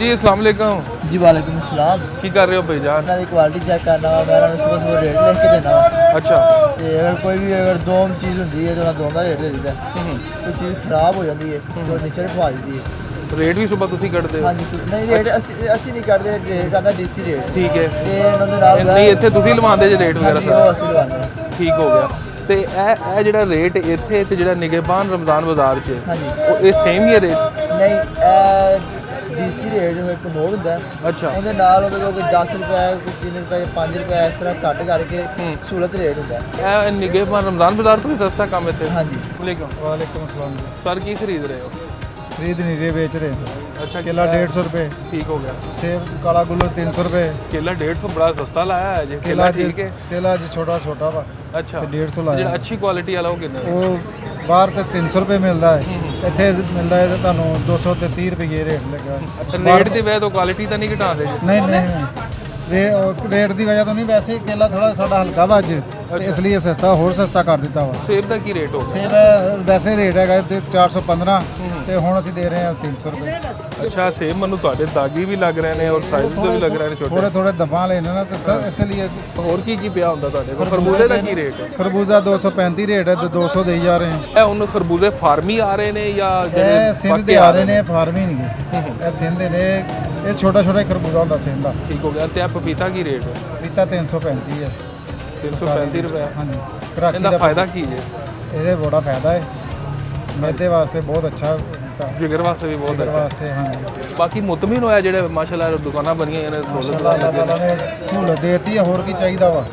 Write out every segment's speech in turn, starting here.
जी अस्सलाम वालेकुम। जी वालेकुम अस्सलाम। की कर रहे हो भाईजान? मैं क्वालिटी चेक करना वा, मैं सुबह सुबह रेट लिख के देना वा। अच्छा। ते अगर कोई भी दोम चीज़ होंगी है तो दोम का रेट दे दीदा। कोई चीज़ खराब हो जाती है तो नीचे रखवा दी है। रेट भी सुबह तुसी कटदे हो? हाँ जी नहीं रेट ਅਸੀਂ नहीं करते, रेट आता डीसी रेट। ठीक है। ਤੇ ਉਹਨਾਂ ਦੇ ਨਾਲ नहीं ਇੱਥੇ ਤੁਸੀਂ ਲਵਾਉਂਦੇ ਜੇ ਰੇਟ ਵਗੈਰਾ ਉਹ ਸਾਰਾ? ਅਸੀਂ ਲਵਾਉਂਦੇ ਹਾਂ। ਠੀਕ ਹੋ ਗਿਆ। ਤੇ ਇਹ ਜਿਹੜਾ ਰੇਟ ਇੱਥੇ ਤੇ ਜਿਹੜਾ ਨਿਗਹਬਾਨ ਰਮਜ਼ਾਨ ਬਾਜ਼ਾਰ 'ਚ ਹਾਂਜੀ ਉਹ ਇਹ ਸੇਮ ਹੀ ਹੈ ਰੇਟ? ਨਹੀਂ ਡੀਸੀ ਰੇਟ ਇੱਕ ਹੋਰ ਹੁੰਦਾ ਅੱਛਾ। ਉਹਦੇ ਨਾਲ ਉਹਦੇ ਕੋਲ ਕੋਈ 10 ਰੁਪਏ ਕੋਈ 3 ਰੁਪਏ 5 ਰੁਪਏ ਇਸ ਤਰ੍ਹਾਂ ਘੱਟ ਕਰਕੇ ਸਹੂਲਤ ਰੇਟ ਹੁੰਦਾ ਇਹ ਨਿਗਹਬਾਨ ਰਮਜ਼ਾਨ ਬਾਜ਼ਾਰ ਤੋਂ ਵੀ ਸਸਤਾ ਕੰਮ ਇੱਥੇ? ਹਾਂਜੀ। ਵਾਲੇकुम। वालेकुम अस्सलाम जी। सर की खरीद रहे हो? खरीद नहीं रहे, बेच रहे हैं सर। अच्छा। केला 150 रुपये, ठीक हो गया। सेब काला गुल्लू 300 रुपये। केला 150 बड़ा सस्ता लाया है जी। केला ठीक है। केला जी छोटा छोटा वा अच्छा। 150 ਲਾਇਆ। ਜਿਹੜਾ ਅੱਛੀ ਕੁਆਲਿਟੀ ਵਾਲਾ ਉਹ ਕਿੰਨਾ ਹੈ? ਉਹ ਬਾਹਰ ਤੇ 300 ਰੁਪਏ ਮਿਲਦਾ ਹੈ, ਇੱਥੇ ਮਿਲਦਾ ਹੈ ਤੇ ਤੁਹਾਨੂੰ 200 ਤੇ 30 ਰੁਪਏ ਰੇਟ ਲੱਗਾ। ਰੇਟ ਦੀ ਵਜ੍ਹਾ ਤੋਂ ਕੁਆਲਿਟੀ ਤਾਂ ਨਹੀਂ ਘਟਾਉਂਦੇ ਜੀ? ਨਹੀਂ ਨਹੀਂ ਰੇਟ ਦੀ ਵਜ੍ਹਾ ਤੋਂ ਨਹੀਂ, ਵੈਸੇ ਕੇਲਾ ਥੋੜਾ ਸਾਡਾ ਹਲਕਾ ਵਾ ਅੱਜ ਤੇ ਇਸ ਲਈ ਸਸਤਾ ਹੋਰ ਸਸਤਾ ਕਰ ਦਿੱਤਾ ਵਾ। ਸੇਬ ਦਾ ਕੀ ਰੇਟ ਹੋ? ਸੇਬ ਵੈਸੇ ਰੇਟ ਹੈਗਾ ਤੇ 415 ਤੇ ਹੁਣ ਅਸੀਂ ਦੇ ਰਹੇ ਹਾਂ 300 ਰੁਪਏ। ਅੱਛਾ। ਸੇਬ ਮੈਨੂੰ ਤੁਹਾਡੇ ਦਾਗੀ ਵੀ ਲੱਗ ਰਹੇ ਨੇ ਔਰ ਸਾਈਜ਼ ਦੇ ਵੀ ਲੱਗ ਰਹੇ ਨੇ ਛੋਟੇ ਥੋੜੇ ਥੋੜੇ ਦਬਾ ਲੈਣੇ ਨਾ ਤੇ ਇਸ ਲਈ। ਹੋਰ ਕੀ ਕੀ ਪਿਆ ਹੁੰਦਾ ਤੁਹਾਡੇ ਕੋਲ? ਖਰਬੂਜ਼ੇ ਦਾ ਕੀ ਰੇਟ ਹੈ? ਖਰਬੂਜ਼ਾ 235 ਰੇਟ ਹੈ ਤੇ 200 ਦੇਈ ਜਾ ਰਹੇ ਹਾਂ। ਇਹ ਉਹਨੂੰ ਖਰਬੂਜ਼ੇ ਫਾਰਮੀ ਆ ਰਹੇ ਨੇ ਜਾਂ ਇਹ ਸਿੰਧ ਦੇ ਆ ਰਹੇ ਨੇ, ਫਾਰਮੀ ਨਹੀਂ ਇਹ ਸਿੰਧ ਦੇ ਨੇ। ਇਹ ਛੋਟਾ ਛੋਟਾ ਖਰਬੂਜ਼ਾ ਹੁੰਦਾ ਸਿੰਧ ਦਾ। ਠੀਕ ਹੋ ਗਿਆ। ਤੇ ਇਹ ਪਪੀਤਾ ਕੀ ਰੇਟ ਹੈ? ਪਪੀਤਾ 335 ਹੈ। 335 ਰੁਪਏ। ਹਾਂਜੀ। ਕਰਾਚੀ ਇਹਦਾ ਦਾ ਫਾਇਦਾ ਕੀ ਹੈ? ਇਹਦੇ ਬੜਾ ਫਾਇਦਾ ਹੈ, ਮੈਦੇ ਵਾਸਤੇ ਬਹੁਤ ਅੱਛਾ ਹੁੰਦਾ, ਜਿਗਰ ਵਾਸਤੇ ਵੀ ਬਹੁਤ ਸ਼ੂਗਰ ਅੱਛਾ। ਵਾਸਤੇ। ਹਾਂਜੀ ਬਾਕੀ ਮੁਤਮਿਨ ਹੋਇਆ ਜਿਹੜੇ ਮਾਸ਼ਾਅੱਲਾ ਦੁਕਾਨਾਂ ਬਣੀਆਂ ਇਹਨਾਂ ਮਾਸ਼ਾਅੱਲਾ ਅੱਲਾਹ ਤਾਲਾ ਨੇ ਸਹੂਲਤ ਦੇਤੀ ਹੈ, ਹੋਰ ਕੀ ਚਾਹੀਦਾ ਵਾ।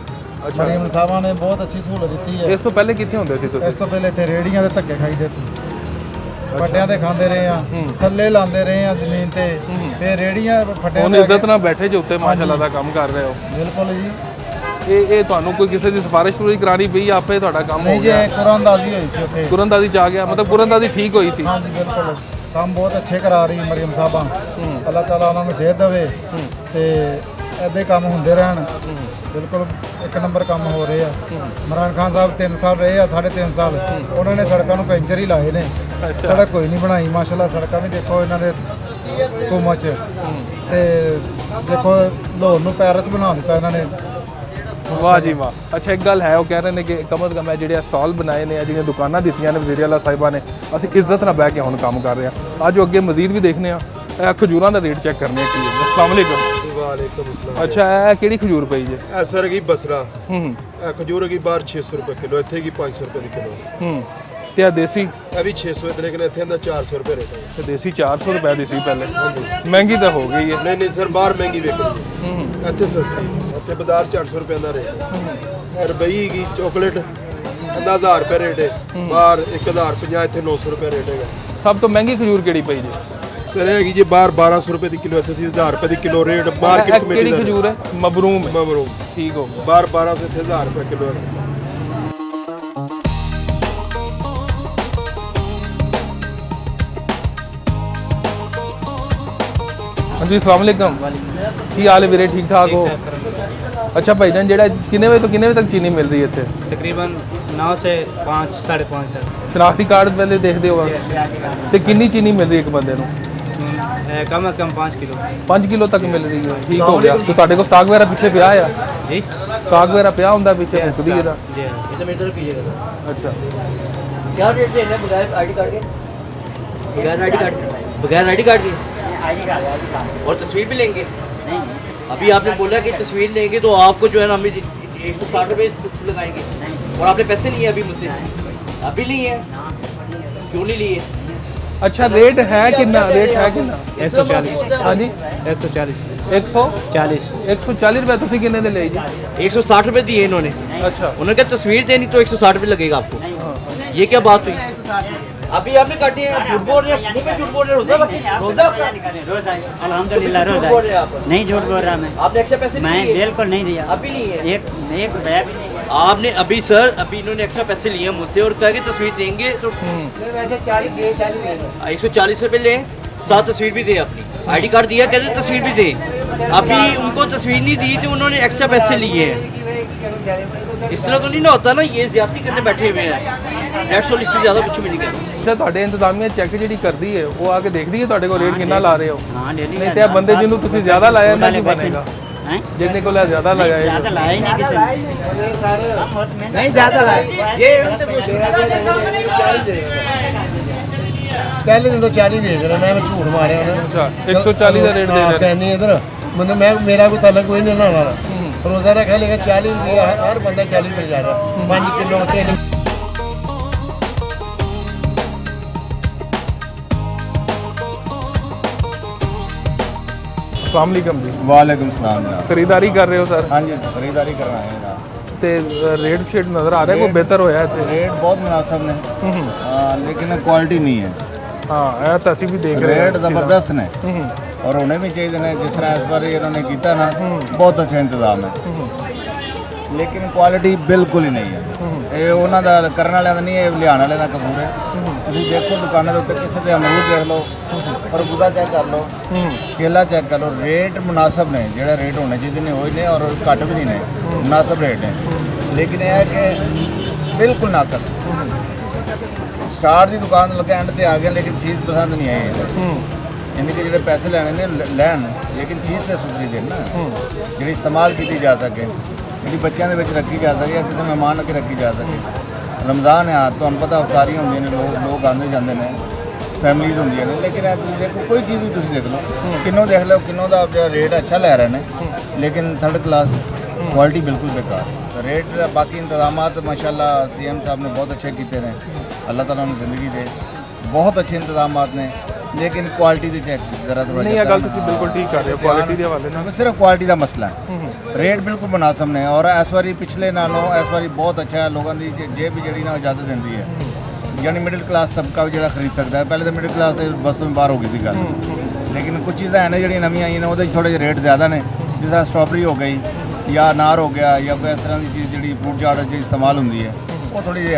ਮਰੀਮ ਸਾਹਿਬਾਂ ਨੇ ਬਹੁਤ ਅੱਛੀ ਸਹੂਲਤ ਦਿੱਤੀ ਹੈ। ਇਸ ਤੋਂ ਪਹਿਲੇ ਕਿੱਥੇ ਹੁੰਦੇ ਸੀ ਤੁਸੀਂ? ਇਸ ਤੋਂ ਪਹਿਲੇ ਇੱਥੇ ਰੇੜੀਆਂ ਦੇ ਧੱਕੇ ਖਾਈਦੇ ਸੀ, ਫੱਟਿਆਂ ਤੇ ਖਾਂਦੇ ਰਹੇ ਆ, ਥੱਲੇ ਲਾਉਂਦੇ ਰਹੇ ਆ ਜ਼ਮੀਨ ਤੇ, ਫਿਰ ਰੇੜੀਆਂ ਫੱਟਿਆਂ ਹੁਣ ਤੇ ਇੱਜ਼ਤ ਨਾਲ ਬੈਠੇ ਜੇ ਉੱਤੇ ਮਾਸ਼ਾਅੱਲਾ ਦਾ ਕੰਮ ਕਰ ਰਹੇ ਹੋ। ਬਿਲਕੁਲ ਜੀ। ਇਹ ਤੁਹਾਨੂੰ ਕੋਈ ਕਿਸੇ ਦੀ ਸਿਫਾਰਿਸ਼ ਪੂਰੀ ਕਰਾਣੀ ਪਈ ਆਪੇ ਤੁਹਾਡਾ ਕੰਮ ਹੋ ਨਹੀਂ ਜੀ, ਗਿਆ? ਕੁਰਾਨਦਾਜ਼ੀ ਹੋਈ ਸੀ ਉੱਥੇ। ਕੁਰਾਨਦਾਜ਼ੀ ਚ ਆ ਗਿਆ ਮਤਲਬ ਕੁਰਾਨਦਾਜ਼ੀ ਠੀਕ ਹੋਈ ਸੀ? ਹਾਂਜੀ ਬਿਲਕੁਲ। ਕੰਮ ਬਹੁਤ ਅੱਛੇ ਕਰਾ ਰਹੀ ਮਰੀਮ ਸਾਹਿਬਾਂ, ਅੱਲਾਹ ਤਾਲਾ ਉਹਨਾਂ ਨੂੰ ਸਿਹਤ ਦੇਵੇ ਤੇ ਇੱਦਾਂ ਹੀ ਕੰਮ ਹੁੰਦੇ ਰਹਿਣ। ਬਿਲਕੁਲ ਇੱਕ ਨੰਬਰ ਕੰਮ ਹੋ ਰਹੇ ਆ। ਇਮਰਾਨ ਖਾਨ ਸਾਹਿਬ 3 ਸਾਲ ਰਹੇ ਆ, 3.5 ਸਾਲ ਉਹਨਾਂ ਨੇ ਸੜਕਾਂ ਨੂੰ ਪੈਂਚਰ ਹੀ ਲਾਏ ਨੇ, ਸੜਕ ਕੋਈ ਨਹੀਂ ਬਣਾਈ। ਮਾਸ਼ਾਅੱਲਾ ਸੜਕਾਂ ਵੀ ਦੇਖੋ ਇਹਨਾਂ ਦੇ ਹੁਕੂਮਤ 'ਚ। ਤੇ ਦੇਖੋ ਲਾਹੌਰ ਨੂੰ ਪੈਰਿਸ ਬਣਾ ਦਿੱਤਾ ਇਹਨਾਂ ਨੇ। ਵਾਹ ਜੀ ਵਾਹ। ਅੱਛਾ ਇੱਕ ਗੱਲ ਹੈ, ਉਹ ਕਹਿ ਰਹੇ ਨੇ ਕਿ ਕਮ ਅਜ਼ ਕਮ ਜਿਹੜੇ ਸਟਾਲ ਬਣਾਏ ਨੇ, ਜਿਹੜੀਆਂ ਦੁਕਾਨਾਂ ਦਿੱਤੀਆਂ ਨੇ ਵਜ਼ੀਰ ਆਲਾ ਸਾਹਿਬਾਂ ਨੇ, ਅਸੀਂ ਇੱਜ਼ਤ ਨਾਲ ਬਹਿ ਕੇ ਹੁਣ ਕੰਮ ਕਰ ਰਹੇ ਹਾਂ। ਅੱਜ ਅੱਗੇ ਮਜ਼ੀਦ ਵੀ ਦੇਖਨੇ ਆ। ਖਜੂਰਾਂ ਦਾ ਰੇਟ ਚੈੱਕ ਕਰਨੇ ਕੀ ਹੈ। ਅਸਲਾਮ ਵਾਲੇਕੁਮ। वालेकुम अस्सलाम। ਅੱਛਾ ਇਹ ਕਿਹੜੀ ਖਜੂਰ ਪਈ ਜੇ? सर की बसरा खजूर की बाहर 600 रुपए किलो, इतने की 500 रुपए की किलो। ਤੇ ਆ ਦੇਸੀ? अभी 600 लेकिन इतने का 400 रुपए रेट है। ਤੇ ਦੇਸੀ 400 ਰੁਪਏ ਦੀ ਸੀ ਪਹਿਲੇ, ਮਹਿੰਗੀ ਤਾਂ ਹੋ ਗਈ ਹੈ। नहीं नहीं सर, बाहर महंगी बेचती, इतने सस्ती। इतने बाजार 400 रुपए का रेट है। रुबई की चॉकलेट 1000 रुपए रेट है, बाहर 1050, इतने 900 रुपए रेट है। ਸਭ ਤੋਂ ਮਹਿੰਗੀ ਖਜੂਰ ਕਿਹੜੀ ਪਈ ਜੇ? सर है जी बाहर 1200 रुपए की किलो, इतने 1000 रुपए की किलो रेट मार्केट ਇਹ ਕਿਹੜੀ ਖਜੂਰ ਹੈ? ਮਬਰੂਮ ਹੈ। ममरूम ਠੀਕ ਹੋ ਗਿਆ। बाहर 1200 से 1000 रुपए किलो है सर। ਹਾਂਜੀ ਅਸਲਾਮ ਵਾਲੇਕਮ। ਕੀ ਹਾਲ ਹੈ ਵੀਰੇ? ਠੀਕ ਠਾਕ ਹੋ? ਅੱਛਾ ਭਾਈਜਾਨ, ਜਿਹੜਾ ਕਿੰਨੇ ਵਜੇ ਤੋਂ ਕਿੰਨੇ ਵਜੇ ਤੱਕ ਚੀਨੀ ਮਿਲ ਰਹੀ ਹੈ ਇੱਥੇ? तकरीबन 9 से 5 साढ़े 5 तक। ਸ਼ਨਾਖਤੀ ਕਾਰਡ ਪਹਿਲੇ ਦੇਖਦੇ ਹੋ? ਤੇ ਕਿੰਨੀ ਚੀਨੀ ਮਿਲ ਰਹੀ ਹੈ ਇੱਕ ਬੰਦੇ ਨੂੰ? कम से कम 5 किलो। 5 ਕਿਲੋ ਤੱਕ ਮਿਲ ਰਹੀ ਹੈ। ਠੀਕ ਹੋ ਗਿਆ। ਤੇ ਤੁਹਾਡੇ ਕੋਲ ਸਟਾਕ ਵਗੈਰਾ ਪਿੱਛੇ ਪਿਆ ਆ? जी ਸਟਾਕ ਵਗੈਰਾ ਪਿਆ ਹੁੰਦਾ ਪਿੱਛੇ ਮੁੱਕਦੀ ਇਹਦਾ? जी ਅੱਛਾ। क्या रेट दे रहे बगैर आईडी कार्ड के? बगैर आईडी कार्ड के और तस्वीर भी लेंगे? नहीं, अभी आपने बोला कि तस्वीर लेंगे तो आपको जो है ना हम 160 रुपये लगाएंगे, और आपने पैसे लिए अभी मुझसे? अभी लिए हैं? क्यों नहीं लिए? अच्छा रेट है कितना? रेट है कितना? 140। हाँ जी 140 140 140 रुपये। ਤੁਸੀਂ ਕਿੰਨੇ ਦੇ ਲਈ ਜੀ? 160 रुपये दिए इन्होंने। अच्छा। उन्होंने कहा तस्वीर देनी तो 160 रुपये लगेगा आपको। ये क्या बात हुई? अभी आपने काटी है, झूठ बोल रहे हैं, मुंह पे झूठ बोल रहे हैं। रोजा अल्हम्दुलिल्लाह रोजा बोल रहे हैं आप? नहीं झूठ बोल रहा मैं। आपने एक्स्ट्रा पैसे मैं नहीं लिए? बिल्कुल नहीं दिया। अभी नहीं है? एक रुपया भी नहीं। आपने अभी सर अभी इन्होंने एक्स्ट्रा पैसे लिए मुझसे और कहा कि तस्वीर देंगे तो वैसे 140 रुपये लें, साथ तस्वीर भी दें अपनी। आईडी कार्ड दिया, कहते तस्वीर भी दें। अभी उनको तस्वीर नहीं दी थी, उन्होंने एक्स्ट्रा पैसे लिए हैं। इस तरह तो नहीं ना होता ना, ये ज्यादती करने बैठे हुए हैं। 150 इससे ज़्यादा कुछ भी नहीं कहना। ਅੱਛਾ ਤੁਹਾਡੇ ਇੰਤਜ਼ਾਮੀਆ ਚੈੱਕ ਜਿਹੜੀ ਕਰਦੀ ਹੈ ਉਹ ਆ ਕੇ ਦੇਖਦੀ ਹੈ ਤੁਹਾਡੇ ਕੋਲ ਰੇਟ ਕਿੰਨਾ ਲਾ ਰਹੇ ਹੋ हाँ डेली ਨਹੀਂ ਤੇ ਇਹ ਬੰਦੇ ਜਿਹਨੂੰ ਤੁਸੀਂ ਜ਼ਿਆਦਾ ਲਾਇਆ ਇਹਨਾਂ ਕੀ ਬਣੇਗਾ हैं ਜਿੰਨੇ ਕੋਲ ਇਹ ਜ਼ਿਆਦਾ ਲਗਾਏ ज़्यादा लाया ही नहीं किसी ने नहीं ज़्यादा लाए ये पहले दिन तो 40 भेज रहा मैं झूठ मारे उन्हें ਅੱਛਾ 140 ਦਾ ਰੇਟ ਦੇ ਰਹੇ कहनी इधर मतलब मैं मेरा कोई तलक कोई नहीं ना रोज़ा रखा लेकिन 40 रुपया हर बंदा 40 रुपये जा रहा है 5 किलो 3 अस्सलाम वालेकुम जी ਵਾਲੇਕੁਮ ਸਲਾਮ ਜਨਾਬ ਖਰੀदारी ਕਰ ਰਹੇ ਹੋ ਸਰ ਹਾਂਜੀ ਖਰੀਦਾਰੀ ਕਰ ਰਹੇ ਹਾਂ ਜਨਾਬ ਤੇ ਰੇਟ ਸ਼ੇਟ ਨਜ਼ਰ ਆ ਰਿਹਾ ਕੋਈ ਬਿਹਤਰ ਹੋਇਆ ਇੱਥੇ ਰੇਟ ਬਹੁਤ ਮੁਨਾਸਬ ਨੇ ਲੇਕਿਨ ਕੁਆਲਿਟੀ ਨਹੀਂ ਹੈ ਹਾਂ ਇਹ ਤਾਂ ਅਸੀਂ ਵੀ ਦੇਖ ਰਹੇ ਹਾਂ ਰੇਟ ਜ਼ਬਰਦਸਤ ਨੇ ਔਰ ਹੋਣੇ ਵੀ ਚਾਹੀਦੇ ਨੇ ਜਿਸ ਤਰ੍ਹਾਂ ਇਸ ਵਾਰੀ ਇਹਨਾਂ ਨੇ ਕੀਤਾ ਨਾ ਬਹੁਤ ਅੱਛਾ ਇੰਤਜ਼ਾਮ ਹੈ ਲੇਕਿਨ ਕੁਆਲਿਟੀ ਬਿਲਕੁਲ ਹੀ ਨਹੀਂ ਹੈ ਇਹ ਉਹਨਾਂ ਦਾ ਕਰਨ ਵਾਲਿਆਂ ਦਾ ਨਹੀਂ ਇਹ ਲਿਆਉਣ ਵਾਲਿਆਂ ਦਾ ਕਸੂਰ ਹੈ ਤੁਸੀਂ ਦੇਖੋ ਦੁਕਾਨਾਂ ਦੇ ਉੱਤੇ ਕਿਸੇ ਦੇ ਅਮਰੂਦ ਦੇਖ ਲਓ ਖਰਬੂਜ਼ਾ ਚੈੱਕ ਕਰ ਲਓ ਕੇਲਾ ਚੈੱਕ ਕਰ ਲਓ ਰੇਟ ਮੁਨਾਸਬ ਨੇ ਜਿਹੜਾ ਰੇਟ ਹੋਣੇ ਚਾਹੀਦੇ ਨੇ ਹੋਏ ਨੇ ਔਰ ਘੱਟ ਵੀ ਨਹੀਂ ਨੇ ਮੁਨਾਸਬ ਰੇਟ ਨੇ ਲੇਕਿਨ ਇਹ ਹੈ ਕਿ ਬਿਲਕੁਲ ਨਾਕਸ ਸਟਾਰ ਦੀ ਦੁਕਾਨ ਲੱਗੇ ਐਂਡ ਤੇ ਆ ਗਿਆ ਲੇਕਿਨ ਚੀਜ਼ ਪਸੰਦ ਨਹੀਂ ਆਈ ਯਾਨੀ ਕਿ ਜਿਹੜੇ ਪੈਸੇ ਲੈਣੇ ਨੇ ਲੈਣ ਲੇਕਿਨ ਚੀਜ਼ ਤੇ ਸੁਥਰੀ ਦੇਣ ਨਾ ਜਿਹੜੀ ਇਸਤੇਮਾਲ ਕੀਤੀ ਜਾ ਸਕੇ ਜਿਹੜੀ ਬੱਚਿਆਂ ਦੇ ਵਿੱਚ ਰੱਖੀ ਜਾ ਸਕੇ ਜਾਂ ਕਿਸੇ ਮਹਿਮਾਨ ਅੱਗੇ ਰੱਖੀ ਜਾ ਸਕੇ ਰਮਜ਼ਾਨ ਆ ਤੁਹਾਨੂੰ ਪਤਾ ਅਫਤਾਰੀਆਂ ਹੁੰਦੀਆਂ ਨੇ ਲੋਕ ਆਉਂਦੇ ਜਾਂਦੇ ਨੇ ਫੈਮਲੀਜ਼ ਹੁੰਦੀਆਂ ਨੇ ਲੇਕਿਨ ਇਹ ਤੁਸੀਂ ਦੇਖੋ ਕੋਈ ਚੀਜ਼ ਵੀ ਤੁਸੀਂ ਦੇਖ ਲਓ ਕਿੰਨੋਂ ਦੇਖ ਲਓ ਕਿੰਨੋਂ ਦਾ ਜਿਹੜਾ ਰੇਟ ਅੱਛਾ ਲੈ ਰਹੇ ਨੇ ਲੇਕਿਨ ਥਰਡ ਕਲਾਸ ਕੁਆਲਿਟੀ ਬਿਲਕੁਲ ਬੇਕਾਰ ਰੇਟ ਬਾਕੀ ਇੰਤਜ਼ਾਮਾਤ ਮਾਸ਼ਾਅੱਲਾ ਸੀਐਮ ਸਾਹਿਬ ਨੇ ਬਹੁਤ ਅੱਛੇ ਕੀਤੇ ਨੇ ਅੱਲਾਹ ਤਾਲਾ ਨੂੰ ਜ਼ਿੰਦਗੀ ਦੇ ਬਹੁਤ ਅੱਛੇ ਇੰਤਜ਼ਾਮਾਤ ਨੇ ਲੇਕਿਨ ਕੁਆਲਿਟੀ ਦੇ ਚੈੱਕ ਜ਼ਰਾ ਥੋੜਾ ਨਹੀਂ ਇਹ ਗੱਲ ਤੁਸੀਂ ਬਿਲਕੁਲ ਠੀਕ ਕਰ ਰਹੇ ਹੋ ਕੁਆਲਿਟੀ ਦੇ ਹਵਾਲੇ ਨਾਲ ਸਿਰਫ ਕੁਆਲਿਟੀ ਦਾ ਮਸਲਾ ਹੈ ਰੇਟ ਬਿਲਕੁਲ ਮੁਨਾਸਬ ਨੇ ਔਰ ਇਸ ਵਾਰੀ ਪਿਛਲੇ ਨਾਲੋਂ ਇਸ ਵਾਰੀ ਬਹੁਤ ਅੱਛਾ ਹੈ ਲੋਕਾਂ ਦੀ ਜੇਬ ਵੀ ਜਿਹੜੀ ਨਾ ਇਜਾਜ਼ਤ ਦਿੰਦੀ ਹੈ ਯਾਨੀ ਮਿਡਲ ਕਲਾਸ ਤਬਕਾ ਵੀ ਜਿਹੜਾ ਖਰੀਦ ਸਕਦਾ ਹੈ ਪਹਿਲੇ ਤਾਂ ਮਿਡਲ ਕਲਾਸ ਦੇ ਬਸ ਤੋਂ ਬਾਹਰ ਹੋ ਗਈ ਸੀ ਗੱਲ ਲੇਕਿਨ ਕੁਝ ਚੀਜ਼ਾਂ ਹੈ ਨੇ ਜਿਹੜੀਆਂ ਨਵੀਆਂ ਆਈਆਂ ਨੇ ਉਹਦੇ 'ਚ ਥੋੜ੍ਹੇ ਜਿਹੇ ਰੇਟ ਜ਼ਿਆਦਾ ਨੇ ਜਿਸ ਤਰ੍ਹਾਂ ਸਟ੍ਰਾਬੇਰੀ ਹੋ ਗਈ ਜਾਂ ਅਨਾਰ ਹੋ ਗਿਆ ਜਾਂ ਕੋਈ ਇਸ ਤਰ੍ਹਾਂ ਦੀ ਚੀਜ਼ ਜਿਹੜੀ ਫਰੂਟ ਚਾਟ 'ਚ ਇਸਤੇਮਾਲ ਹੁੰਦੀ ਹੈ ਉਹ ਥੋੜੀ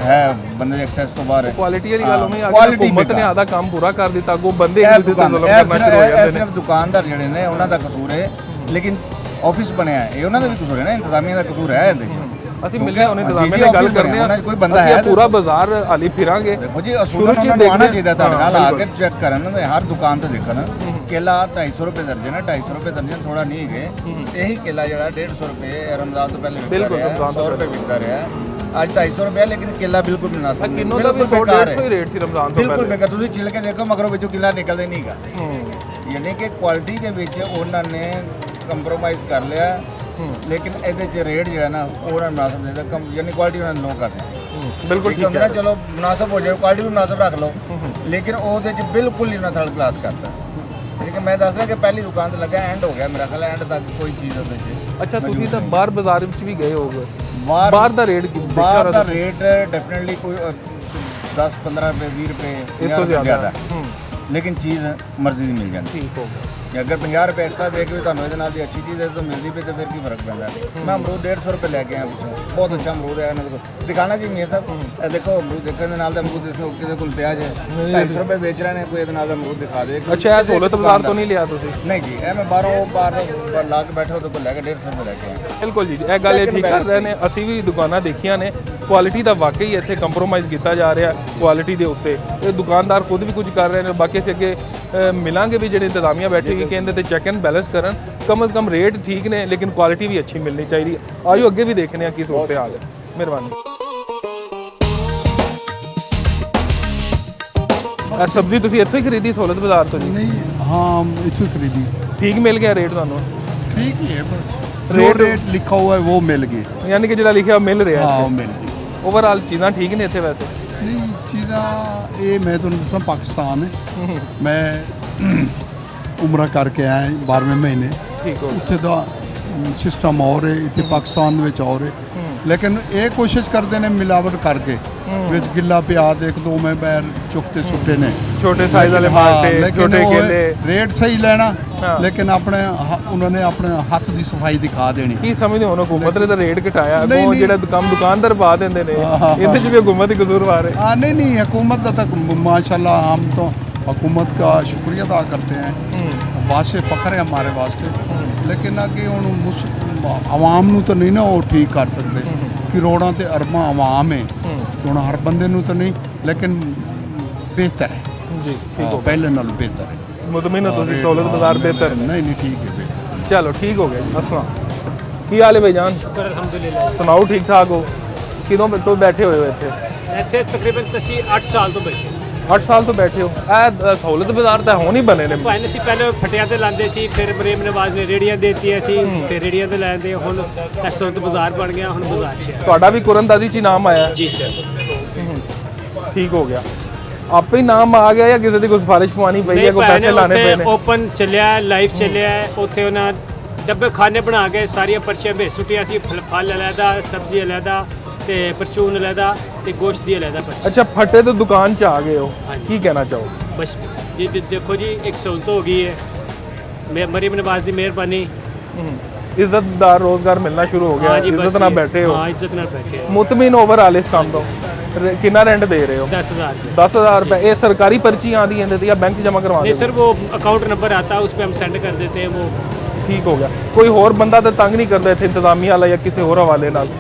ਹੈ ਬੰਦੇ ਦੇ ਐਕਸੈਸ ਤੋਂ ਬਾਹਰ ਹੈ ਕੁਆਲਿਟੀ ਵਾਲੀ ਗੱਲ ਉਵੇਂ ਆ ਗਈ ਹੁਕੂਮਤ ਨੇ ਆਦਾ ਕੰਮ ਪੂਰਾ ਕਰ ਦਿੱਤਾ ਅੱਗੋਂ ਬੰਦੇ ਇੱਕ ਦੂਜੇ ਤੇ ਜ਼ੁਲਮ ਕਰਨਾ ਸ਼ੁਰੂ ਹੋ ਜਾਂਦੇ ਨੇ ਸਿਰਫ ਦੁਕਾਨਦਾਰ ਜਿਹੜੇ ਨੇ ਉਹਨਾਂ ਦਾ ਕਸੂਰ ਹੈ ਲੇਕਿਨ ਆਫਿਸ ਬਣਿਆ ਹੈ ਇਹ ਉਹਨਾਂ ਦਾ ਵੀ ਕਸੂਰ ਹੈ ਨਾ ਇੰਤਜ਼ਾਮੀਆ ਦਾ ਕਸੂਰ ਹੈ ਇਹਦੇ 'ਚ ਅਸੀਂ ਮਿਲਦੇ ਹਾਂ ਇੰਤਜ਼ਾਮੀਆ ਨਾਲ ਗੱਲ ਕਰਨੇ ਆ ਕੋਈ ਬੰਦਾ ਹੈ ਪੂਰਾ ਬਾਜ਼ਾਰ ਹਾਲੀ ਫਿਰਾਂਗੇ ਦੇਖੋ ਜੀ ਅਸੂਲਨ ਉਹਨਾਂ ਨੂੰ ਆਉਣਾ ਚਾਹੀਦਾ ਤੁਹਾਡੇ ਨਾਲ ਆ ਕੇ ਚੈੱਕ ਕਰਨ ਹਰ ਦੁਕਾਨ ਤੇ ਦੇਖਣ ਕੇਲਾ 250 ਰੁਪਏ ਦਰਜਨ ਹੈ 250 ਰੁਪਏ ਦਰਜਨ ਥੋੜਾ ਨਹੀਂ ਹੈਗੇ ਇਹੀ ਕੇਲਾ ਜਿਹੜਾ 150 ਰੁਪਏ ਰਮਜ਼ਾਨ ਤੋਂ ਪਹਿਲੇ ਵਿਕਦਾ ਰਿਹਾ 100 ਰੁਪਏ ਵਿਕਦਾ ਰਿਹਾ ਅੱਜ 250 ਰੁਪਏ ਲੇਕਿਨ ਕੇਲਾ ਬਿਲਕੁਲ ਮੁਨਾਸਬ ਨਹੀਂ ਕਿੰਨੋ ਦਾ ਵੀ 100-150 ਹੀ ਰੇਟ ਸੀ ਰਮਜ਼ਾਨ ਤੋਂ ਬਿਲਕੁਲ ਬੇਕਾਰ ਤੁਸੀਂ ਛਿਲ ਕੇ ਦੇਖੋ ਮਗਰੋਂ ਵਿੱਚੋਂ ਕਿਲਾ ਨਿਕਲਦਾ ਨਹੀਂਗਾ ਯਾਨੀ ਕਿ ਕੁਆਲਿਟੀ ਦੇ ਵਿੱਚ ਉਹਨਾਂ ਨੇ ਕੰਪਰੋਮਾਈਜ਼ ਕਰ ਲਿਆ ਲੇਕਿਨ ਇਹਦੇ 'ਚ ਰੇਟ ਜਿਹੜਾ ਨਾ ਉਹ ਉਹਨਾਂ ਨੂੰ ਮੁਨਾਸਬ ਨਹੀਂ ਦਾ ਯਾਨੀ ਕੁਆਲਿਟੀ ਉਹਨਾਂ ਨੇ ਲੋ ਕਰ ਦਿੱਤੀ ਬਿਲਕੁਲ ਠੀਕ ਹੈ ਚਲੋ ਮੁਨਾਸਬ ਹੋ ਜਾਏ ਕੁਆਲਿਟੀ ਵੀ ਮੁਨਾਸਬ ਰੱਖ ਲਓ ਲੇਕਿਨ ਉਹਦੇ 'ਚ ਬਿਲਕੁਲ ਹੀ ਉਹਨਾਂ ਥਰਡ ਕਲਾਸ ਕਰਤਾ ਕਿ ਮੈਂ ਦੱਸ ਰਿਹਾ ਕਿ ਪਹਿਲੀ ਦੁਕਾਨ ਤੇ ਲੱਗਾ ਐਂਡ ਹੋ ਗਿਆ ਮੇਰਾ ਖਿਆਲ ਐਂਡ ਤੱਕ ਕੋਈ ਚੀਜ਼ ਉਹਦੇ 'ਚ ਅੱਛਾ ਤੁਸੀਂ ਤਾਂ ਬਾਹਰ ਬਾਜ਼ਾਰ ਵਿੱਚ ਵੀ ਗਏ ਹੋਗੇ ਬਾਹਰ ਦਾ ਰੇਟ ਬਾਹਰ ਦਾ ਰੇਟ ਡੈਫੀਨਿਟਲੀ ਕੋਈ 10 15 ਰੁਪਏ 20 ਰੁਪਏ ਇਸ ਤੋਂ ਜ਼ਿਆਦਾ ਲੇਕਿਨ ਚੀਜ਼ ਮਰਜ਼ੀ ਦੀ ਮਿਲ ਜਾਂਦੀ ਠੀਕ ਹੋ ਗਿਆ ਕਿ ਅਗਰ 50 ਰੁਪਏ ਐਕਸਟਰਾ ਦੇ ਕੇ ਵੀ ਤੁਹਾਨੂੰ ਇਹਦੇ ਨਾਲ ਦੀ ਅੱਛੀ ਚੀਜ਼ ਹੈ ਤਾਂ ਮਿਲਦੀ ਪਈ ਤੇ ਫਿਰ ਕੀ ਫਰਕ ਪੈਂਦਾ ਮੈਂ ਅਮਰੂਦ 150 ਰੁਪਏ ਲੈ ਕੇ ਆਇਆ ਪਿੱਛੋਂ ਬਹੁਤ ਅੱਛਾ ਅਮਰੂਦ ਹੈ ਇਹਨਾਂ ਕੋਲ ਦਿਖਾਣਾ ਜੀ ਮੀਆਂ ਸਾਹਿਬ ਇਹ ਦੇਖੋ ਅਮਰੂਦ ਦੇਖਣ ਦੇ ਨਾਲ ਦਾ ਅਮਰੂਦ ਦੇਖੋ ਕਿਹਦੇ ਕੋਲ ਪਿਆ ਜੇ 250 ਰੁਪਏ ਵੇਚ ਰਹੇ ਨੇ ਕੋਈ ਇਹਦੇ ਨਾਲ ਦਾ ਅਮਰੂਦ ਦਿਖਾ ਦੇ ਅੱਛਾ ਇਹ ਸਹੂਲਤ ਬਾਜ਼ਾਰ ਤੋਂ ਨਹੀਂ ਲਿਆ ਤੁਸੀਂ ਨਹੀਂ ਜੀ ਇਹ ਮੈਂ ਬਾਹਰ ਲਾ ਕੇ ਬੈਠਾ ਉਹਦੇ ਕੋਲ ਲੈ ਕੇ 150 ਰੁਪਏ ਲੈ ਕੇ ਆਇਆ ਬਿਲਕੁਲ ਜੀ ਇਹ ਗੱਲ ਇਹ ਠੀਕ ਕਰ ਰਹੇ ਨੇ ਅਸੀਂ ਵੀ ਦੁਕਾਨਾਂ ਦੇਖੀਆਂ ਨੇ ਕੁਆਲਿਟੀ ਦਾ ਵਾਕਈ ਇੱਥੇ ਕੰਪਰੋਮਾਈਜ਼ ਕੀਤਾ ਜਾ ਰਿਹਾ ਕੁਆਲਿਟੀ ਦੇ ਉੱਤੇ ਇਹ ਦੁਕਾਨਦਾਰ ਖੁਦ ਵੀ ਕੁਝ ਕਰ ਰਹੇ ਨੇ ਬਾਕੀ ਅਸੀਂ ਅੱਗੇ ਮਿਲਾਂਗੇ ਵੀ ਜਿਹੜੇ ਇੰਤਜ਼ਾਮੀਆ ਬੈਠੇ ਕਿ ਇਹਦੇ ਤੇ ਚੈੱਕ ਐਂਡ ਬੈਲੈਂਸ ਕਰਨ ਕਮ ਕਮ ਰੇਟ ਠੀਕ ਨੇ ਲੇਕਿਨ ਕੁਆਲਿਟੀ ਵੀ ਅੱਛੀ ਮਿਲਣੀ ਚਾਹੀਦੀ ਹੈ ਆਜੋ ਅੱਗੇ ਵੀ ਦੇਖਨੇ ਆ ਕੀ ਸੂਰਤ ਹਾਲ ਹੈ ਮਿਹਰਬਾਨੀ ਇਹ ਸਬਜ਼ੀ ਤੁਸੀਂ ਇੱਥੇ ਹੀ ਖਰੀਦੀ ਸਹੂਲਤ ਬਾਜ਼ਾਰ ਤੋਂ ਜੀ नहीं हाँ इतनी खरीदी ਠੀਕ ਮਿਲ ਗਿਆ ਰੇਟ ਤੁਹਾਨੂੰ ठीक ही है बस रेट- रेट लिखा हुआ है वो मिल गए ਯਾਨੀ ਕਿ ਜਿਹੜਾ ਲਿਖਿਆ ਮਿਲ ਰਿਹਾ हाँ वो मिल गए ਓਵਰਆਲ ਚੀਜ਼ਾਂ ਠੀਕ ਨੇ ਇੱਥੇ ਵੈਸੇ नहीं चीज़ा ये मैं तो दसा पाकिस्तान है मैं उम्र करके आया 12वें महीने ਠੀਕ ਹੋ उत्थे दा सिस्टम और है इतने पाकिस्तान ਵਿੱਚ और है लेकिन ये कोशिश करते ने मिलावट करके ਵਿੱਚ ਗਿੱਲਾ ਪਿਆਜ਼ ਇੱਕ ਦੋ ਮੈਂ ਬੈਰ ਚੁੱਕਤੇ ਛੁੱਟੇ ਨੇ ਛੋਟੇ ਸਾਈਜ਼ ਵਾਲੇ हाँ, ਮਾਲਟੇ लेकिन ਛੋਟੇ वो ਕੇਲੇ रेट सही लेना हाँ। लेकिन अपने उन्होंने अपने हੱਥ ਦੀ ਸਫਾਈ ਦਿਖਾ ਦੇਣੀ ਕੀ ਸਮਝਦੇ ਹੋ ਹਕੂਮਤ ਨੇ ਤਾਂ ਰੇਟ ਘਟਾਇਆ नहीं, ਉਹ नहीं। ਜਿਹੜਾ ਦੁਕਾਨਦਾਰ ਪਾ ਦਿੰਦੇ ਨੇ ਇਹਦੇ ਚ ਵੀ ਹਕੂਮਤ ਹੀ ਕਸੂਰਵਾਰ ਹੈ हाँ नहीं हुकूमत तक माशाल्लाह हम तो हुकूमत का शुक्रिया अदा करते हैं बात से फ़ख्र है हमारे वास्ते लेकिन अगे हूँ आवाम नू तो नहीं ना वो ठीक कर सकते करोड़ां ते अरबां आवाम है ਹੁਣ ਹਰ ਬੰਦੇ ਨੂੰ ਤਾਂ ਨਹੀਂ ਲੇਕਿਨ बेहतर है। ਜੀ ਠੀਕ हाँ, ਹੋ पहले नालों बेहतर है। ਗਿਆ ਮੁਤਮਿਨ ਹੋ हाँ, ਤੁਸੀਂ रेट, ਸਹੂਲਤ हाँ, ਬਾਜ਼ਾਰ नहीं, ਬਿਹਤਰ ਨੇ नहीं नहीं ठीक है बेहतर। ਚਲੋ ਠੀਕ ਹੋ ਗਿਆ ਜੀ ਅਸਲਾਮ ਕੀ ਹਾਲ ਹੈ ਭਾਈਜਾਨ ਅਲਹਮਦੁਲਿਲਾ ਸੁਣਾਓ ਠੀਕ ਠਾਕ ਹੋ ਕਿਦੋਂ ਤੋਂ ਬੈਠੇ ਹੋਏ ਹੋ ਇੱਥੇ ਇੱਥੇ ਤਕਰੀਬਨ ਅਸੀਂ 8 ਸਾਲ ਤੋਂ ਬੈਠੇ 8 ਸਾਲ ਤੋਂ ਬੈਠੇ ਹੋ ਇਹ ਸਹੂਲਤ ਬਾਜ਼ਾਰ ਤਾਂ ਹੁਣ ਹੀ ਬਣੇ ਨੇ ਭਾਵੇਂ ਅਸੀਂ ਪਹਿਲੇ ਫਟਿਆਂ ਤੇ ਲਾਉਂਦੇ ਸੀ ਫਿਰ ਮਰੀਮ ਨਵਾਜ਼ ਨੇ ਰੇੜੀਆਂ ਦੇਤੀਆਂ ਸੀ ਫਿਰ ਰੇੜੀਆਂ ਤੇ ਲੈਂਦੇ ਹੁਣ ਅਸਲ ਬਾਜ਼ਾਰ ਬਣ ਗਿਆ ਹੁਣ ਬਾਜ਼ਾਰ 'ਚ ਹੈ ਤੁਹਾਡਾ ਵੀ ਕੁਰੰਦਾਜ਼ੀ ਚ ਹੀ ਨਾਮ ਆਇਆ ਜੀ ਸਰ ਠੀਕ ਹੋ ਗਿਆ ਆਪੇ ਹੀ ਨਾਮ ਆ ਗਿਆ ਜਾਂ ਕਿਸੇ ਦੀ ਕੋਈ ਸਿਫਾਰਿਸ਼ ਪਵਾਉਣੀ ਪਈ ਹੈ ਕੋਈ ਪੈਸੇ ਲਾਣੇ ਪਏ ਨੇ ਓਪਨ ਚੱਲਿਆ ਲਾਈਵ ਚੱਲਿਆ ਉੱਥੇ ਉਹਨਾਂ ਡੱਬੇ ਖਾਨੇ ਬਣਾ ਕੇ ਸਾਰੀਆਂ ਪਰਚੀਆਂ ਭੇਜ ਸੁੱਟੀਆਂ ਸੀ ਫਲ ਅਲੱਗਾ ਸਬਜ਼ੀ ਅਲੱਗਾ ਤੇ ਪਰਚੂਨ ਅਲੱਗਾ ਤੇ ਗੋਸ਼ਤ ਦੀ ਅਲੱਗਾ ਪਰਚੀ ਅੱਛਾ ਫੱਟੇ ਤੋਂ ਦੁਕਾਨ ਚ ਆ ਗਏ ਹੋ ਹਾਂਜੀ। ਕੀ ਕਹਿਣਾ ਚਾਹੋ ਬਸ ਇਹ ਦੇਖੋ ਜੀ ਇੱਕ ਸਹੂਲਤ ਹੋ ਗਈ ਹੈ ਮਰੀਮ ਨਵਾਜ਼ ਦੀ ਮਿਹਰਬਾਨੀ ਇੱਜ਼ਤਦਾਰ ਰੋਜ਼ਗਾਰ ਮਿਲਣਾ ਸ਼ੁਰੂ ਹੋ ਗਿਆ ਹਾਂ ਜੀ, ਬਸ ਇੱਜ਼ਤ ਨਾਲ ਇਹ- ਬੈਠੇ ਹੋ ਹਾਂ ਇੱਜ਼ਤ ਨਾਲ ਬੈਠੇ ਹਾਂ। ਮੁਤਮਿਨ ਓਵਰਆਲ ਇਸ ਕੰਮ ਤੋਂ ਕਿੰਨਾ ਰੈਂਟ ਦੇ ਰਹੇ ਹੋ 10,000 रुपये 10000 रुपए ये सरकारी पर्ची आती है या बैंक जमा करवा नहीं देते सर वो अकाउंट नंबर आता है उस पर हम सेंड कर देते हैं वो ठीक हो गया कोई होर बंदा तो तंग नहीं करता इतने इंतजामिया वाला या किसी होर हवाले नाल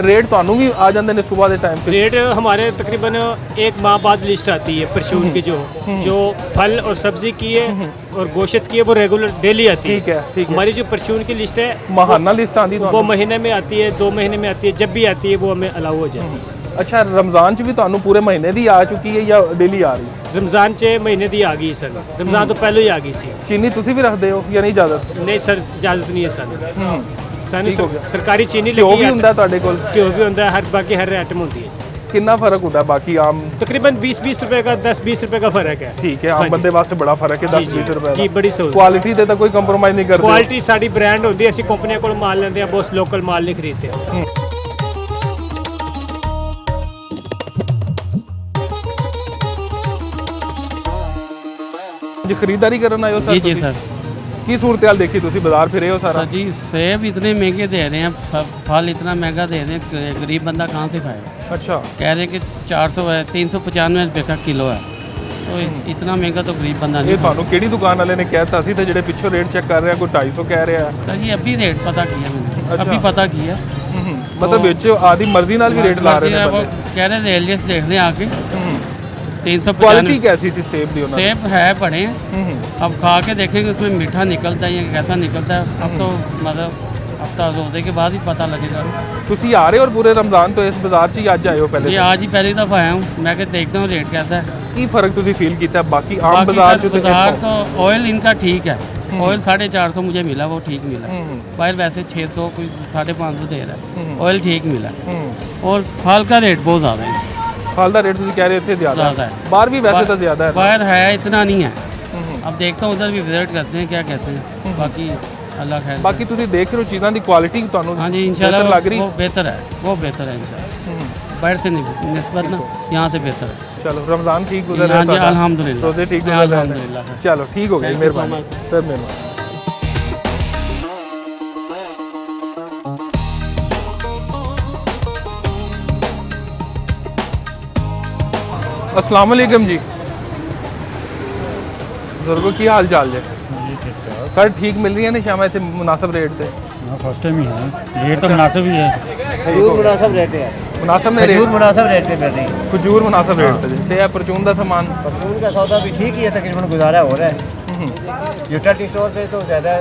रेट ਤੁਹਾਨੂੰ ਵੀ ਆ ਜਾਂਦੇ ਨੇ ਸਵੇਰ ਦੇ ਟਾਈਮ रेट हमारे तकरीबन एक माह बाद लिस्ट आती है परचून की जो फल और सब्जी की है और गोश्त की है वो रेगुलर डेली आती ठीक है ठीक है हमारी जो परचून की लिस्ट है महाना लिस्ट आती वो महीने में आती है 2 महीने में आती है जब भी आती है वो हमें अलाउ हो जाती है ਅੱਛਾ ਰਮਜ਼ਾਨ ਚ ਵੀ ਤੁਹਾਨੂੰ ਪੂਰੇ ਮਹੀਨੇ ਦੀ ਆ ਚੁੱਕੀ ਹੈ ਜਾਂ ਡੇਲੀ ਆ ਰਹੀ ਹੈ रमज़ान च महीने दी आ गई सर रमज़ान तो पहले ही आ गई सी ਚੀਨੀ ਤੁਸੀਂ ਵੀ ਰੱਖਦੇ ਹੋ ਜਾਂ ਨਹੀਂ ਇਜਾਜ਼ਤ नहीं सर इजाजत नहीं है सानू सानू ठीक हो गया। सरकारी चीनी ਘਿਓ लगी ਵੀ ਹੁੰਦਾ ਤੁਹਾਡੇ ਕੋਲ घ्यो भी होता है हर बाकी हर आइटम होती है ਕਿੰਨਾ ਫਰਕ ਹੁੰਦਾ ਬਾਕੀ ਆਮ तकरीबन 20-20 रुपए का 10-20 रुपए का फर्क है ਠੀਕ ਹੈ ਆਮ ਬੰਦੇ ਵਾਸਤੇ ਬੜਾ ਫਰਕ ਹੈ 10-20 ਰੁਪਏ जी ਦਾ बड़ी सहूलत ਕੁਆਲਿਟੀ ਤੇ ਤਾਂ ਕੋਈ ਕੰਪਰੋਮਾਈਜ਼ ਨਹੀਂ ਕਰਦੇ ਕੁਆਲਿਟੀ ਸਾਡੀ ਬ੍ਰਾਂਡ ਹੁੰਦੀ ਹੈ ਅਸੀਂ ਕੰਪਨੀਆਂ ਕੋਲ ਮਾਲ ਲੈਂਦੇ ਆ ਬਹੁਤ ਲੋਕਲ ਮਾਲ ਨਹੀਂ ਖਰੀਦਦੇ ਜੀ ਖਰੀਦਦਾਰੀ ਕਰਨ ਆਇਓ ਸਰ जी जी ਤੁਸੀਂ? सर ਕੀ ਸੂਰਤਹਾਲ ਦੇਖੀ ਤੁਸੀਂ ਬਾਜ਼ਾਰ ਫਿਰੇ ਹੋ ਸਾਰਾ सर जी सेब इतने महंगे दे रहे हैं फल इतना महंगा दे रहे हैं गरीब बंदा कहाँ से खाएगा ਅੱਛਾ कह रहे हैं कि 400 है 395 रुपये का किलो है तो इतना महंगा तो गरीब बंदा ਇਹ नहीं खा ਤੁਹਾਨੂੰ ਕਿਹੜੀ ਦੁਕਾਨ ਵਾਲੇ ਨੇ ਕਹਿਤਾ ਸੀ ਤੇ ਜਿਹੜੇ ਪਿੱਛੋਂ ਰੇਟ ਚੈੱਕ ਕਰ ਰਿਹਾ ਕੋਈ 250 ਕਹਿ ਰਿਹਾ सर जी अभी रेट पता किया मैंने अच्छा। अभी पता किया ਮਤਲਬ ਵਿੱਚ ਆਦੀ ਮਰਜ਼ੀ ਨਾਲ ਵੀ ਰੇਟ ਲਾ ਰਹੇ ਨੇ वो ਬੰਦੇ कह रहे रेलियस देख लें आके ਕੁਆਲਿਟੀ 395 ਕੈਸੀ ਸੀ ਸੇਬ ਦੀ ਉਹਨਾਂ सेब है बड़े हैं अब खा के देखेंगे उसमें मीठा निकलता है या कैसा निकलता है अब तो मतलब हफ्ता रोजे के बाद ही पता लगेगा ਤੁਸੀਂ ਆ ਰਹੇ ਹੋ ਪੂਰੇ ਰਮਜ਼ਾਨ ਤੋਂ ਇਸ ਬਾਜ਼ਾਰ 'ਚ ਹੀ ਅੱਜ ਆਏ ਹੋ ਪਹਿਲੇ ये आज ही पहली दफ़ा आया हूँ मैं कि देखता हूँ रेट कैसा है ਕੀ ਫਰਕ ਤੁਸੀਂ ਫੀਲ ਕੀਤਾ ਬਾਕੀ ਆਮ बाकी ਬਾਜ਼ਾਰ सर, 'ਚ ਤੇ बाजार तो ऑयल इनका ठीक है ऑयल 450 मुझे मिला वो ठीक मिला बाहर वैसे 600 कोई 550 दे रहा है ऑयल ठीक मिला और फल का रेट बहुत ज़्यादा है ਫਲ ਦਾ ਰੇਟ ਤੁਸੀਂ ਕਹਿ ਰਹੇ ਹੋ ਇੱਥੇ ਜ਼ਿਆਦਾ ज़्यादा ਹੈ है ਬਾਹਰ ਵੀ ਵੈਸੇ ਤਾਂ ਜ਼ਿਆਦਾ ਹੈ बाहर है इतना नहीं है अब देखता हूँ उधर भी विजिट करते हैं क्या कहते हैं बाकी अल्लाह खैर ਬਾਕੀ ਤੁਸੀਂ ਦੇਖ ਰਹੇ ਹੋ ਚੀਜ਼ਾਂ ਦੀ ਕੁਆਲਿਟੀ ਤੁਹਾਨੂੰ हाँ जी ਬਿਹਤਰ इंशाल्लाह ਲੱਗ ਰਹੀ वो बेहतर है वो बेहतर है इंशाल्लाह बाहर से निस्बत ना यहाँ से बेहतर है ਚਲੋ ਰਮਜ਼ਾਨ ਠੀਕ ਗੁਜ਼ਰ ਰਿਹਾ हाँ जी ਤੁਹਾਡਾ? अल्हम्दुलिल्लाह रोजे ठीक गुजर रहे हैं? अल्हम्दुलिल्लाह सर। ਚਲੋ ਠੀਕ ਹੋ ਗਿਆ ਜੀ, Thank you so ਮਿਹਰਬਾਨੀ ਸਰ ਮਿਹਰਬਾਨੀ अस्सलाम वालेकुम जी बुजुर्गो की हाल चाल जे सर ठीक मिल रही है ना शाम इतने मुनासिब रेट पे फर्स्ट टाइम ही है रेट तो मुनासिब ही है खजूर मुनासिब रेट है मुनासिब में खजूर रेट मुनासिब रेट पे मिल रही है खजूर मुनासिब रेट पे ते ये परचून का सामान परचून का सौदा भी ठीक ही है तकरीबन गुजारा हो रहा है यूटिलिटी स्टोर पे तो ज़्यादा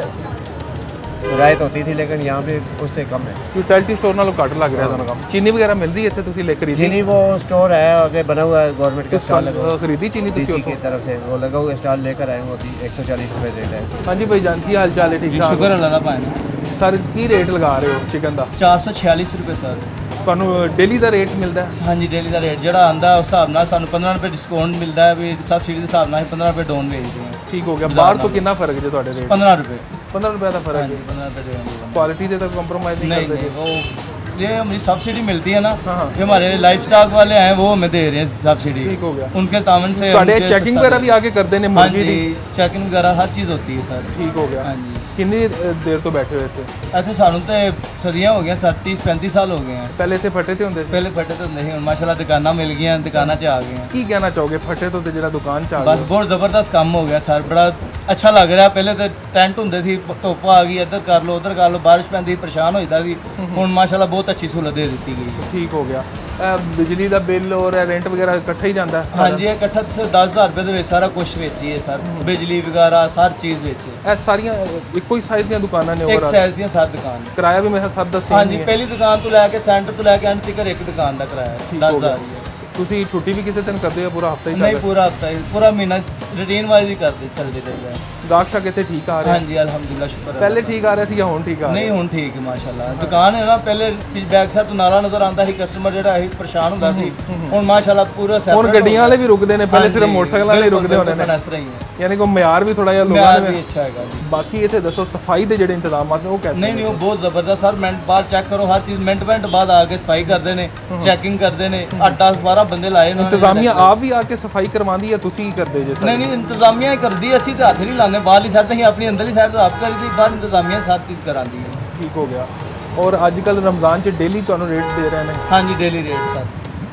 रियायत होती थी लेकिन यहाँ पे उससे कम है यूटिलिटी स्टोर नालों घट लग रहा है काम चीनी वगैरह मिल रही है इतने तुसी ले खरीदी चीनी वो स्टोर है आगे बना हुआ है गवर्नमेंट का स्टॉल लगा हुआ खरीदी चीनी तुसी डीसी की उत्थों? तरफ से वो लगा हुआ स्टॉल लेकर आए वो अभी 140 रुपए रेट है हाँ जी भाई जान की हाल चाल है ठीक ठाक शुक्र अल्लाह दा भाई सर की रेट लगा रहे हो चिकन का 446 रुपए सर ਤੁਹਾਨੂੰ ਡੇਲੀ ਦਾ ਰੇਟ ਮਿਲਦਾ ਹੈ ਹਾਂਜੀ ਡੇਲੀ ਦਾ ਰੇਟ ਜਿਹੜਾ ਆਂਦਾ ਉਸ ਹਿਸਾਬ ਨਾਲ ਸਾਨੂੰ 15 ਰੁਪਏ ਡਿਸਕਾਊਂਟ ਮਿਲਦਾ ਹੈ ਵੀ ਸਬਸਿਡੀ ਦੇ ਹਿਸਾਬ ਨਾਲ ਅਸੀਂ 15 ਰੁਪਏ ਡਾਊਨ ਵੇਚਦੇ ਹਾਂ ਠੀਕ ਹੋ ਗਿਆ ਬਾਹਰ ਤੋਂ ਕਿੰਨਾ ਫਰਕ ਜੇ ਤੁਹਾਡੇ ਰੇਟ 15 ਰੁਪਏ 15 ਰੁਪਏ ਦਾ ਫਰਕ ਹਾਂਜੀ ਹੈ 15 रुपए देंगे क्वालिटी से तो कॉम्प्रोमाइज नहीं नहीं करते नहीं वो ये हमारी सब्सिडी मिलती है ना हाँ। जो हमारे लाइफ स्टॉक वाले हैं वो हमें दे रहे हैं सब्सिडी ठीक हो गया उनके तावन से ਤੁਹਾਡੇ उनके ਚੈਕਿੰग सस्ता ਵਗੈरह भी आके करते ਨੇ हाँ मुर्गी जी ਦੀ चेकिंग वगैरह हर चीज़ होती है सर ਠੀਕ ਹੋ ਗਿਆ हाँ जी ਕਿੰਨੀ ਦੇਰ ਤੋਂ ਬੈਠੇ ਹੋਏ ਇੱਥੇ ਇੱਥੇ ਸਾਨੂੰ ਤੇ ਸਦੀਆਂ ਹੋ ਗਈਆਂ 30 35 ਸਾਲ ਹੋ ਗਏ हैं ਪਹਿਲੇ ਇੱਥੇ ਫੱਟੇ ਤੇ ਹੁੰਦੇ ਸੀ ਪਹਿਲੇ ਫੱਟੇ ਤੋਂ ਨਹੀਂ ਹੁਣ ਮਾਸ਼ਾਅੱਲਾ ਦੁਕਾਨਾਂ ਮਿਲ ਗਈਆਂ ਦੁਕਾਨਾਂ 'ਚ ਆ ਗਏ हैं ਕੀ ਕਹਿਣਾ ਚਾਹੋਗੇ ਫੱਟੇ ਤੋਂ ਤੇ ਜਿਹੜਾ ਦੁਕਾਨ ਚ ਆ ਬਸ ਗਏ ਬਹੁਤ ਜ਼ਬਰਦਸਤ ਕੰਮ ਹੋ ਗਿਆ ਸਰ ਬੜਾ ਅੱਛਾ ਲੱਗ ਰਿਹਾ ਪਹਿਲੇ ਤਾਂ ਟੈਂਟ ਹੁੰਦੇ ਸੀ ਧੁੱਪ ਆ ਗਈ ਇੱਧਰ ਕਰ ਲਓ ਉੱਧਰ ਕਰ ਲਓ ਬਾਰਿਸ਼ ਪੈਂਦੀ ਪਰੇਸ਼ਾਨ ਹੋ ਜਾਂਦਾ ਸੀ ਹੁਣ ਮਾਸ਼ਾਅੱਲਾ ਬਹੁਤ ਅੱਛੀ ਸਹੂਲਤ ਦੇ ਦਿੱਤੀ ਗਈ ਠੀਕ ਹੋ ਗਿਆ ਬਿਜਲੀ ਦਾ ਬਿੱਲ ਔਰ ਰੈਂਟ ਵਗੈਰਾ ਇਕੱਠਾ ਹੀ ਜਾਂਦਾ ਹੈ? ਹਾਂਜੀ ਇਹ ਇਕੱਠਾ 10,000 ਰੁਪਏ ਦੇ ਵਿੱਚ ਸਾਰਾ ਕੁਝ ਵੇਚੀਏ ਸਰ, ਬਿਜਲੀ ਵਗੈਰਾ ਹਰ ਚੀਜ਼ ਵੇਚੀ। ਇਹ ਸਾਰੀਆਂ ਇੱਕੋ ਹੀ ਸਾਈਜ਼ ਦੀਆਂ ਦੁਕਾਨਾਂ ਨੇ ਇੱਕ overall? ਸਾਈਜ਼ ਦੀਆਂ 7 ਦੁਕਾਨ। ਕਿਰਾਇਆ ਵੀ ਮੈਂ ਸਭ ਦੱਸਿਆ ਹਾਂਜੀ ਪਹਿਲੀ ਦੁਕਾਨ ਤੋਂ ਲੈ ਕੇ ਸੈਂਟਰ ਤੋਂ ਲੈ ਕੇ ਅੰਤ ਤੱਕ ਇੱਕ ਦੁਕਾਨ ਦਾ ਕਿਰਾਇਆ 10,000 ਹੀ ਹੈ। ਤੁਸੀਂ ਛੁੱਟੀ ਵੀ ਕਿਸੇ ਦਿਨ ਕਰਦੇ ਹੋ? ਪੂਰਾ ਹਫਤਾ ਹੀ ਨਹੀਂ ਚੱਲਦਾ? ਪੂਰਾ ਹਫਤਾ ਹੀ, ਪੂਰਾ ਮਹੀਨਾ ਰੂਟੀਨ ਵਾਈਜ਼ ਹੀ ਕਰਦੇ ਚੱਲਦੇ ਰਹਿੰਦੇ ਆ। ਗਾਹਕ ਸ਼ਾਕ ਇੱਥੇ ਠੀਕ ਆ ਰਹੇ? ਹਾਂਜੀ ਅਲਹਮਦੁਲਿਲਾ ਸ਼ੁਕਰ ਹੈ। ਪਹਿਲੇ ਠੀਕ ਆ ਰਿਹਾ ਸੀ ਜਾਂ ਹੁਣ ਠੀਕ ਆ ਰਿਹਾ? ਨਹੀਂ ਹੁਣ ਠੀਕ ਹੈ ਮਾਸ਼ਾਅੱਲਾ। ਦੁਕਾਨ ਹੈ ਨਾ ਪਹਿਲੇ ਬੈਕ ਸਾਈਡ ਤੋਂ ਨਾਲਾ ਨਜ਼ਰ ਆਉਂਦਾ ਸੀ, ਕਸਟਮਰ ਜਿਹੜਾ ਇਹ ਪਰੇਸ਼ਾਨ ਹੁੰਦਾ ਸੀ, ਹੁਣ ਮਾਸ਼ਾਅੱਲਾ ਪੂਰਾ ਹੁਣ ਗੱਡੀਆਂ ਵਾਲੇ ਵੀ ਰੁਕਦੇ ਨੇ, ਪਹਿਲੇ ਸਿਰਫ ਮੋਟਰਸਾਈਕਲ ਵਾਲੇ ਰੁਕਦੇ ਹੁੰਦੇ ਨੇ। ਇਸ ਤਰ੍ਹਾਂ ਹੀ ਹੈ, ਯਾਨੀ ਕਿ ਮਿਆਰ ਵੀ ਥੋੜਾ ਜਿਹਾ ਲੋਕਾਂ ਮਿਆਰ ਨੇ ਵੀ ਅੱਛਾ ਹੈਗਾ ਜੀ। ਬਾਕੀ ਇੱਥੇ ਦੱਸੋ ਸਫਾਈ ਦੇ ਜਿਹੜੇ ਇੰਤਜ਼ਾਮਾਤ ਨੇ ਉਹ ਕੈਸੇ ਨਹੀਂ ਨਹੀਂ ਉਹ ਬਹੁਤ ਜ਼ਬਰਦਸਤ ਸਰ। ਮਿੰਟ ਬਾਅਦ ਚੈੱਕ ਕਰੋ ਹਰ ਚੀਜ਼, ਮਿੰਟ ਬਾਅਦ ਆ ਕੇ ਸਫਾਈ ਕਰਦੇ ਨੇ, ਚੈਕਿੰਗ ਕਰਦੇ ਨੇ। 8-10-12 ਬੰਦੇ ਲਾਏ ਨੇ। ਇੰਤਜ਼ਾਮੀਆ ਆਪ ਵੀ ਆ ਕੇ ਸਫਾਈ ਕਰਵਾਉਂਦੀ ਹੈ, ਤੁਸੀਂ ਹੀ ਕਰਦੇ ਜੇ ਸਰ? ਨਹੀਂ ਨਹੀਂ ਇੰਤਜ਼ਾਮੀਆ ਹੀ ਕਰਦੀ, ਅਸੀਂ ਤਾਂ ਹੱਥ ਨਹੀਂ ਲਾਉਂਦੇ। ਬਾਹਰਲੀ ਸਾਈਡ ਤੇ ਹੀ ਆਪਣੀ ਅੰਦਰਲੀ ਸਾਈਡ ਤੋਂ ਆਪ ਕਰੀਦੀ, ਬਾਹਰ ਇੰਤਜ਼ਾਮੀਆ ਸਾਰੀ ਚੀਜ਼ ਕਰਾਉਂਦੀ ਹੈ। ਠੀਕ ਹੋ ਗਿਆ। ਔਰ ਅੱਜ ਕੱਲ ਰਮਜ਼ਾਨ 'ਚ ਡੇਲੀ ਤੁਹਾਨੂੰ ਰੇਟ ਦੇ ਰਹੇ ਨੇ? ਹਾਂਜੀ ਡੇਲੀ ਰੇਟ ਸਰ।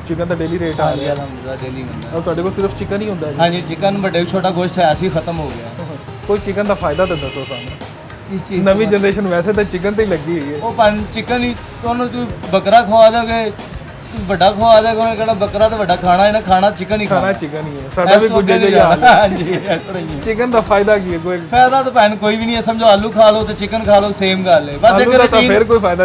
ਚਿਕਨ ਦਾ ਡੇਲੀ ਰੇਟ ਆ ਹਾਂਜੀ ਰਿਹਾ? ਅਲਹਮਦੁਲਿਲਾ ਡੇਲੀ ਹੁੰਦਾ। ਔਰ ਤੁਹਾਡੇ ਕੋਲ ਸਿਰਫ ਚਿਕਨ ਹੀ ਹੁੰਦਾ ਹੈ ਜੀ? ਹਾਂਜੀ ਚਿਕਨ ਵੱਡੇ ਛੋਟਾ ਗੋਸ਼ਤ ਹੈ ਸੀ, ਖਤਮ ਹੋ ਗਿਆ। ਕੋਈ ਚਿਕਨ ਦਾ ਫਾਇਦਾ ਤਾਂ ਦੱਸੋ ਸਾਨੂੰ। ਇਸ ਚੀਜ਼ ਨਵੀਂ ਜਨਰੇਸ਼ਨ ਵੈਸੇ ਤਾਂ ਚਿਕਨ ਤੇ ਹੀ ਲੱਗੀ ਹੋਈ ਹੈ। ਉਹ ਚਿਕਨ ਹੀ ਤੁਹਾਨੂੰ ਤੂੰ ਬੱਕਰਾ ਖਵਾ ਦੋਗੇ, ਵੱਡਾ ਖਵਾ ਦੇਗਾ, ਉਹਨੇ ਕਹਿਣਾ ਬੱਕਰਾ ਤਾਂ ਵੱਡਾ ਖਾਣਾ ਹੈ ਨਾ, ਖਾਣਾ ਚਿਕਨ ਹੀ ਖਾਣਾ ਚਿਕਨ ਹੀ ਹੈ। ਸਾਡਾ ਵੀ ਕੁਝ ਜਿਹਾ ਹਾਲ ਹੈ। ਹਾਂਜੀ ਇਸ ਤਰ੍ਹਾਂ ਹੀ ਹੈ। ਚਿਕਨ ਦਾ ਫਾਇਦਾ ਕੀ ਹੈ? ਕੋਈ ਫਾਇਦਾ ਤਾਂ ਭੈਣ ਕੋਈ ਵੀ ਨਹੀਂ ਹੈ। ਸਮਝੋ ਆਲੂ ਖਾ ਲਓ ਤੇ ਚਿਕਨ ਖਾ ਲਓ, ਸੇਮ ਗੱਲ ਹੈ। ਬਸ ਆਲੂ ਇੱਕ ਦਾ ਤਾਂ ਫਿਰ ਕੋਈ ਫਾਇਦਾ